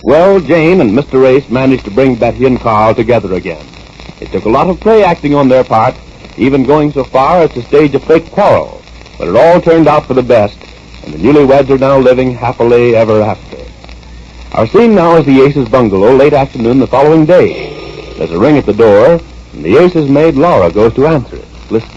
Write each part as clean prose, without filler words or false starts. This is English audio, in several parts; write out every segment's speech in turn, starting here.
Well, Jane and Mr. Ace managed to bring Betty and Carl together again. It took a lot of play acting on their part, even going so far as to stage a fake quarrel. But it all turned out for the best, and the newlyweds are now living happily ever after. Our scene now is the Aces' bungalow late afternoon the following day. There's a ring at the door, and the Aces' maid Laura goes to answer it. Listen.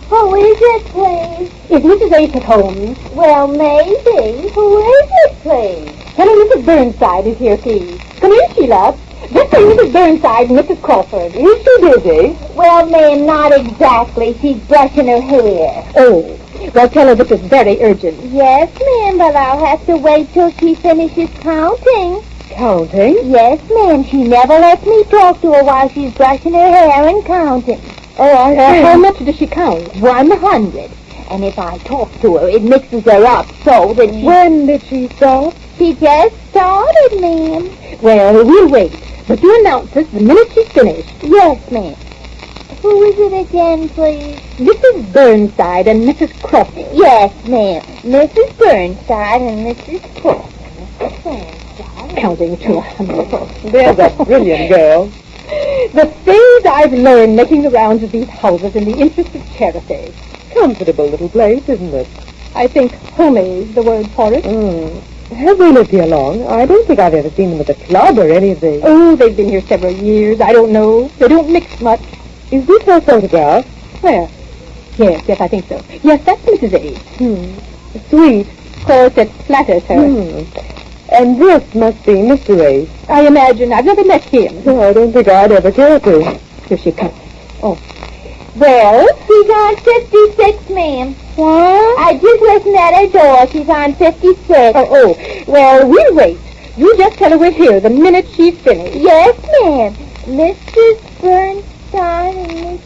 Who is it, please? Is Mrs. Ace at home? Well, maybe. Who is it, please? Tell her Mrs. Burnside is here, please. Come in, Sheila. Just say Mrs. Burnside and Mrs. Crawford. Is she busy? Well, ma'am, not exactly. She's brushing her hair. Oh, well, tell her this is very urgent. Yes, ma'am, but I'll have to wait till she finishes counting. Counting? Yes, ma'am. She never lets me talk to her while she's brushing her hair and counting. Oh, I see. How much does she count? 100. And if I talk to her, it mixes her up so that she... When did she start? She just started, ma'am. Well, we'll wait. But you announce us the minute she's finished. Yes, ma'am. Who is it again, please? Mrs. Burnside and Mrs. Crawford. Yes, ma'am. Mrs. Burnside and Mrs. Crawford. Mrs. Burnside. Counting to 100. There's a brilliant girl. The things I've learned making the rounds of these houses in the interest of charity. Comfortable little place, isn't it? I think homey is the word for it. Have they lived here long? I don't think I've ever seen them at the club or any of the... Oh, they've been here several years. I don't know. They don't mix much. Is this her photograph? Where? Yes, I think so. Yes, that's Mrs. Ace. Sweet. Of course, it flatters her. And this must be Mr. Ace. I imagine. I've never met him. No, I don't think I'd ever care to. Here she comes. Oh. Well, she's on 56, ma'am. What? I just listened at her door. She's on 56. Oh. Well, we'll wait. You just tell her we're here the minute she's finished. Yes, ma'am. Mrs. Bernstein and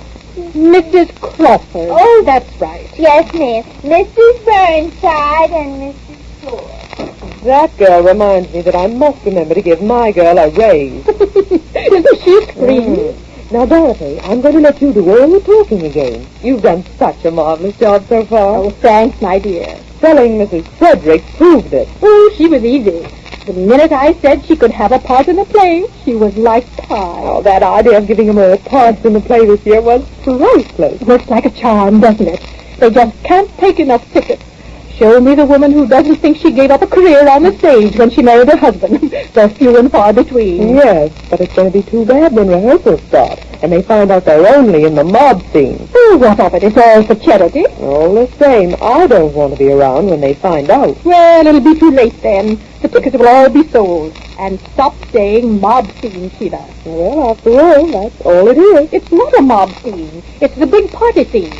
Mrs. Crawford. Oh, that's right. Yes, ma'am. Mrs. Burnside and Mrs. Crawford. That girl reminds me that I must remember to give my girl a raise. Isn't she screaming? Now, Dorothy, I'm going to let you do all the talking again. You've done such a marvelous job so far. Oh, thanks, my dear. Selling Mrs. Frederick proved it. Oh, she was easy. The minute I said she could have a part in the play, she was like pie. Oh, that idea of giving them all parts in the play this year was priceless. Looks like a charm, doesn't it? They just can't take enough tickets. Show me the woman who doesn't think she gave up a career on the stage when she married her husband. They're few and far between. Yes, but it's going to be too bad when rehearsals start, and they find out they're only in the mob scene. Oh, what of it? It's all for charity. All the same, I don't want to be around when they find out. Well, it'll be too late then. The tickets will all be sold. And stop saying mob scene, Sheila. Well, after all, that's all it is. It's not a mob scene. It's the big party scene.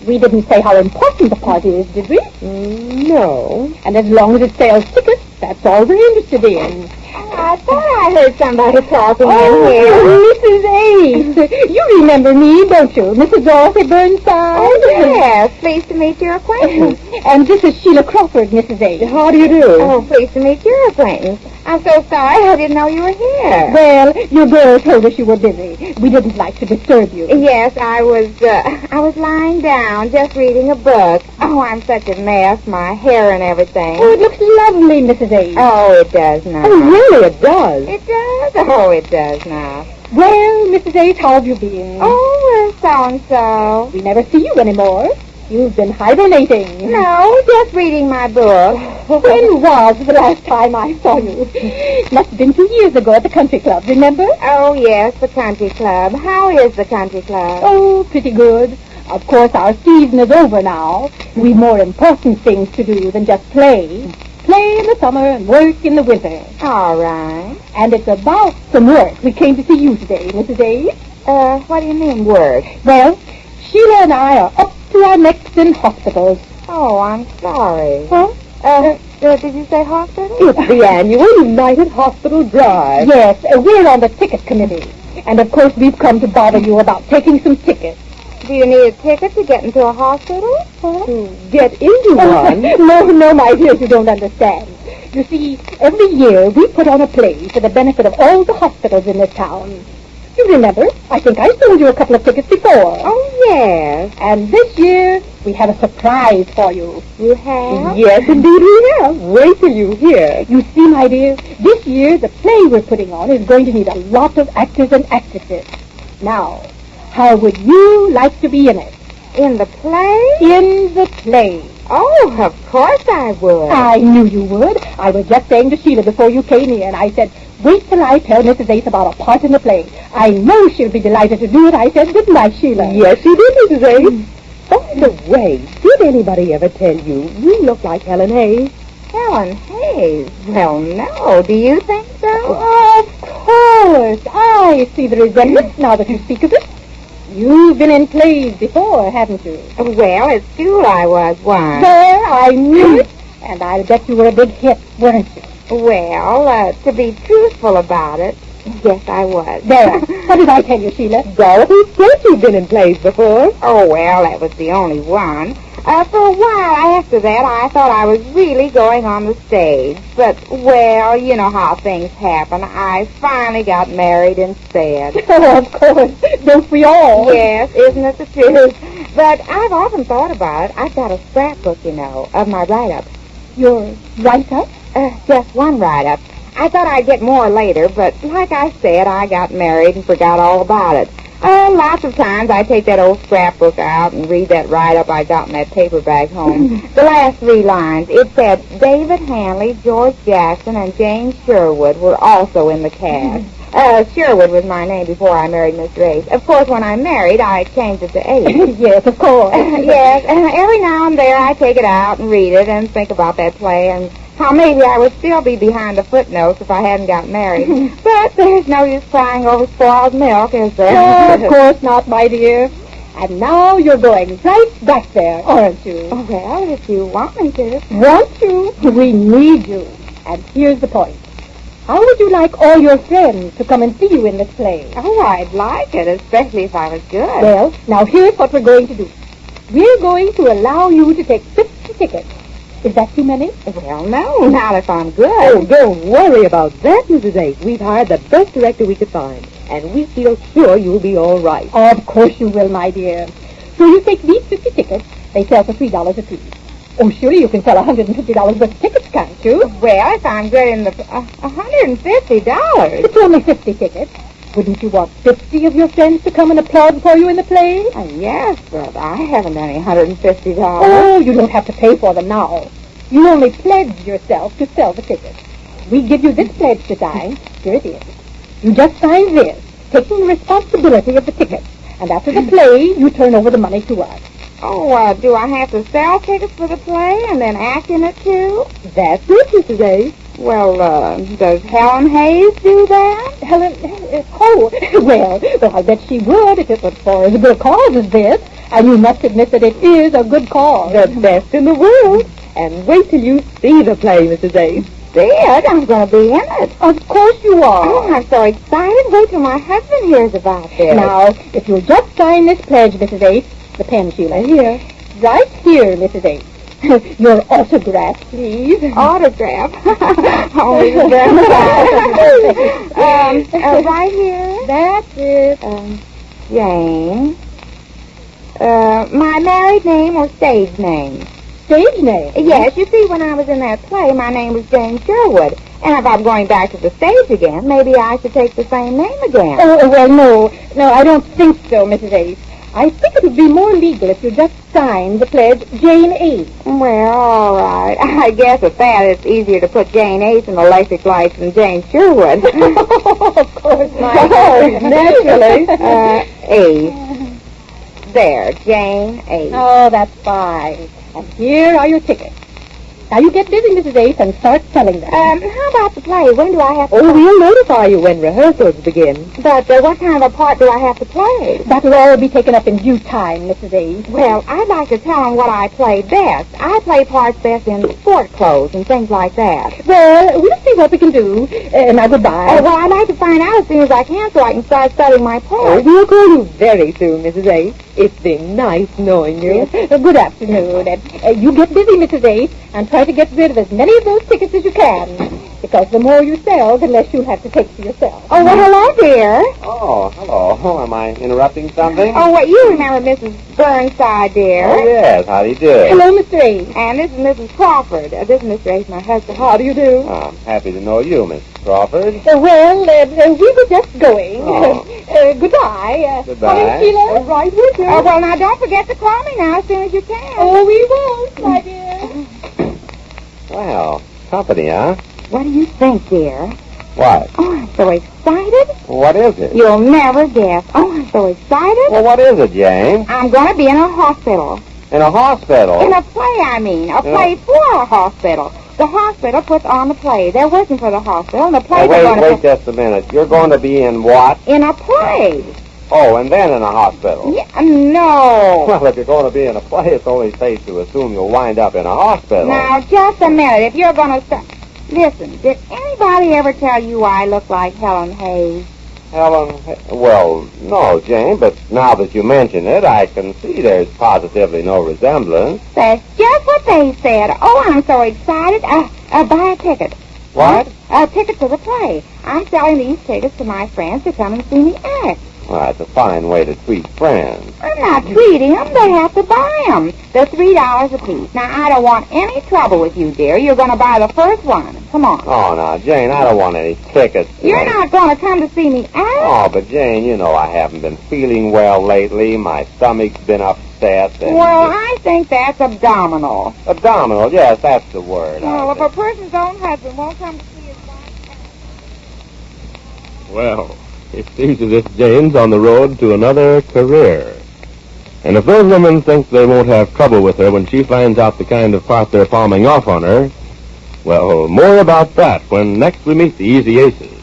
We didn't say how important the party is, did we? No. And as long as it sells tickets, that's all we're interested in. I thought I heard somebody talking in here. Mrs. Ace. You remember me, don't you? Mrs. Dorothy Burnside? Oh, yes. Pleased to meet your acquaintance. And this is Sheila Crawford, Mrs. Ace. How do you do? Oh, pleased to meet your acquaintance. I'm so sorry I didn't know you were here. Well, your girl told us you were busy. We didn't like to disturb you. Yes, I was lying down just reading a book. Oh, I'm such a mess, my hair and everything. Oh, it looks lovely, Mrs. Ace. Oh, it does now. Oh, really, it does. It does? Oh, it does now. Well, Mrs. Ace, how have you been? Oh, so-and-so. We never see you anymore. You've been hibernating. No, just reading my book. When was the last time I saw you? Must have been 2 years ago at the country club, remember? Oh, yes, the country club. How is the country club? Oh, pretty good. Of course, our season is over now. We've more important things to do than just play. Play in the summer and work in the winter. All right. And it's about some work we came to see you today, Mrs. Ace. What do you mean, work? Well, Sheila and I are up to our necks in hospitals. Oh, I'm sorry. Huh? Did you say hospital? It's the annual United Hospital Drive. Yes, we're on the ticket committee. And, of course, we've come to bother you about taking some tickets. Do you need a ticket to get into a hospital? Huh? Get into one? No, my dear, you don't understand. You see, every year we put on a play for the benefit of all the hospitals in this town. You remember, I think I sold you a couple of tickets before. Oh, yes. And this year, we have a surprise for you. You have? Yes, indeed we have. Wait till you hear. You see, my dear, this year the play we're putting on is going to need a lot of actors and actresses. Now, how would you like to be in it? In the play? In the play. Oh, of course I would. I knew you would. I was just saying to Sheila before you came here, and I said, wait till I tell Mrs. Ace about a part in the play. I know she'll be delighted to do it. I said, didn't I, Sheila? Yes, she did, Mrs. Ace. By the way, did anybody ever tell you look like Helen Hayes? Helen Hayes? Well, no. Do you think so? Of course. I see the resemblance now that you speak of it. You've been in plays before, haven't you? Well, at school I was once. There, I knew it. And I'll bet you were a big hit, weren't you? Well, to be truthful about it, yes, I was. There. What did I tell you, Sheila? Dorothy said you've been in plays before. Oh, well, that was the only one. For a while after that, I thought I was really going on the stage. But, well, you know how things happen. I finally got married instead. Oh, of course. Don't we all? Yes, isn't it the truth? But I've often thought about it. I've got a scrapbook, you know, of my write-ups. Your write-up? Just one write-up. I thought I'd get more later, but like I said, I got married and forgot all about it. Lots of times I take that old scrapbook out and read that write-up I got in that paper bag home. The last 3 lines, it said, David Hanley, George Jackson, and Jane Sherwood were also in the cast. Sherwood was my name before I married Mr. Ace. Of course, when I married, I changed it to Ace. Yes, of course. Yes, every now and then I take it out and read it and think about that play and how maybe I would still be behind the footnotes if I hadn't got married. But there's no use crying over spoiled milk, is there? Oh, of course not, my dear. And now you're going right back there, aren't you? Oh, well, if you want me to. Want to? We need you. And here's the point. How would you like all your friends to come and see you in this play? Oh, I'd like it, especially if I was good. Well, now here's what we're going to do. We're going to allow you to take 50 tickets. Is that too many? Well, no, not if I'm good. Oh, don't worry about that, Mrs. Ace. We've hired the best director we could find, and we feel sure you'll be all right. Of course you will, my dear. So you take these 50 tickets. They sell for $3 apiece. Oh, surely you can sell $150 worth of tickets, can't you? Well, if I'm good in the... $150? It's only 50 tickets. Wouldn't you want 50 of your friends to come and applaud for you in the play? Yes, but I haven't any $150. Oh, you don't have to pay for them now. You only pledge yourself to sell the tickets. We give you this pledge to sign. Here it is. You just sign this, taking the responsibility of the tickets. And after the play, you turn over the money to us. Oh, do I have to sell tickets for the play and then act in it, too? That's it, Mrs. Ace. Well, does Helen Hayes do that? Helen, well, I bet she would if it was for as good a cause as this. And you must admit that it is a good cause. The best in the world. And wait till you see the play, Mrs. Ace. See it? I'm going to be in it. Of course you are. Oh, I'm so excited. Wait till my husband hears about this. Now, if you'll just sign this pledge, Mrs. Ace, the pen, Sheila. Here. Right here, Mrs. Ace. Your autograph, please. Autograph? Only the right here. That's it. Jane. My married name or stage name? Stage name? Yes, you see, when I was in that play, my name was Jane Sherwood. And if I'm going back to the stage again, maybe I should take the same name again. Oh, well, no, I don't think so, Mrs. Ace. I think it would be more legal if you just signed the pledge Jane Ace. Well, all right. I guess at that it's easier to put Jane Ace in the electric lights than Jane Sherwood. Of course, naturally. Ace. There, Jane Ace. Oh, that's fine. And here are your tickets. Now you get busy, Mrs. Ace, and start selling them. How about the play? When do I have to... Oh, we'll notify you when rehearsals begin. But what kind of a part do I have to play? That'll all be taken up in due time, Mrs. Ace. Well, I'd like to tell them what I play best. I play parts best in sport clothes and things like that. Well, we'll see what we can do. Now, goodbye. Well, I'd like to find out as soon as I can so I can start studying my Oh, part. we'll call you very soon, Mrs. Ace. It's been nice knowing you. Good afternoon. And you get busy, Mrs. Ace, and try to get rid of as many of those tickets as you can. Because the more you sell, the less you'll have to take for yourself. Oh, well, hello, dear. Oh, hello. Am I interrupting something? Oh, what, you remember Mrs. Burnside, dear. Oh, yes. How do you do? Hello, Mr. Ace. And this is Mrs. Crawford. This is Mr. Ace, my husband. How do you do? I'm happy to know you, Miss Crawford. We were just going. Oh. Goodbye. Goodbye. Coming, Sheila? Right with you. Oh, well, now, don't forget to call me now as soon as you can. Oh, we won't, my dear. Well, company, huh? What do you think, dear? What? Oh, I'm so excited. What is it? You'll never guess. Oh, I'm so excited. Well, what is it, Jane? I'm going to be in a hospital. In a hospital? In a play, I mean. A play for a hospital. The hospital puts on the play. They're working for the hospital, and the play they're going to wait just a minute. You're going to be in what? In a play. Oh, and then in a hospital. Yeah, no. Well, if you're going to be in a play, it's only safe to assume you'll wind up in a hospital. Now, just a minute. If you're going to start... Listen, did anybody ever tell you I look like Helen Hayes? Helen, well, no, Jane, but now that you mention it, I can see there's positively no resemblance. That's just what they said. Oh, I'm so excited. Buy a ticket. What? A ticket to the play. I'm selling these tickets to my friends to come and see me act. Well, that's a fine way to treat friends. I'm not treating them. They have to buy them. They're $3 a piece. Now, I don't want any trouble with you, dear. You're going to buy the first one. Come on. Oh, now, Jane, I don't want any tickets. You're not going to come to see me act? Oh, but, Jane, you know I haven't been feeling well lately. My stomach's been upset. And Well, I think that's abdominal. Abdominal, yes, that's the word. Well, if a person's own husband won't come to see his wife... Well, it seems as if Jane's on the road to another career. And if those women think they won't have trouble with her when she finds out the kind of part they're palming off on her, well, more about that when next we meet the Easy Aces.